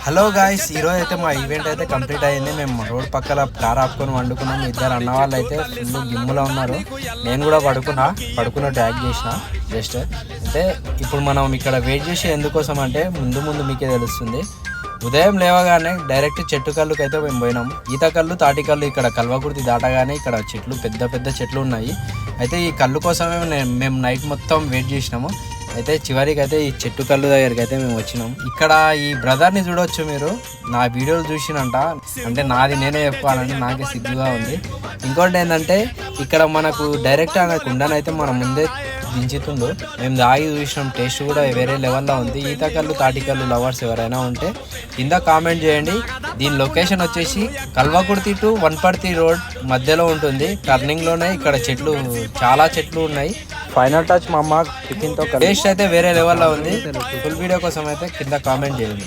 Hello guys, ఈరోజు అయితే మా ఈవెంట్ అయితే కంప్లీట్ అయ్యింది. మేము రోడ్ పక్కన కార్ ఆపుకొని వండుకున్నాము. ఇద్దరు అన్న వాళ్ళు అయితే ఫుల్ గిమ్ములో ఉన్నారు. నేను కూడా పడుకున్నట్టు యాక్ట్ చేసిన. జస్ట్ అంటే ఇప్పుడు మనం ఇక్కడ వెయిట్ చేసి ఎందుకోసం అంటే ముందు మీకే తెలుస్తుంది. ఉదయం లేవగానే డైరెక్ట్ చెట్టు కళ్ళుకి అయితే మేము పోయినాం. ఈత కళ్ళు, తాటి కళ్ళు ఇక్కడ కల్వకుర్తి దాటగానే ఇక్కడ చెట్లు పెద్ద చెట్లు ఉన్నాయి. అయితే ఈ కళ్ళు కోసమే మేము నైట్ మొత్తం వెయిట్ చేసినాము. అయితే చివరికి అయితే ఈ చెట్టు కళ్ళు దగ్గరికి అయితే మేము వచ్చినాం. ఇక్కడ ఈ బ్రదర్ని చూడవచ్చు మీరు. నా వీడియోలు చూసినంట అంటే నాది నేనే చెప్పాలంటే నాకే సిగ్గుగా ఉంది. ఇంకోటి ఏంటంటే ఇక్కడ మనకు డైరెక్ట్ అనే కుండనైతే మన ముందే దించుతుందో మేము దాగి చూసినాం. టేస్ట్ కూడా వేరే లెవెల్లో ఉంది. ఈతకల్లు, తాటికల్లు లవర్స్ ఎవరైనా ఉంటే కింద కామెంట్ చేయండి. దీని లొకేషన్ వచ్చేసి కల్వకుర్తి టు వనపర్తి రోడ్ మధ్యలో ఉంటుంది. టర్నింగ్లోనే ఇక్కడ చాలా చెట్లు ఉన్నాయి. ఫైనల్ టచ్ మా అమ్మ టిఫిన్తో టేస్ట్ అయితే వేరే లెవెల్లో ఉంది. ఫుల్ వీడియో కోసం అయితే కింద కామెంట్ చేయండి.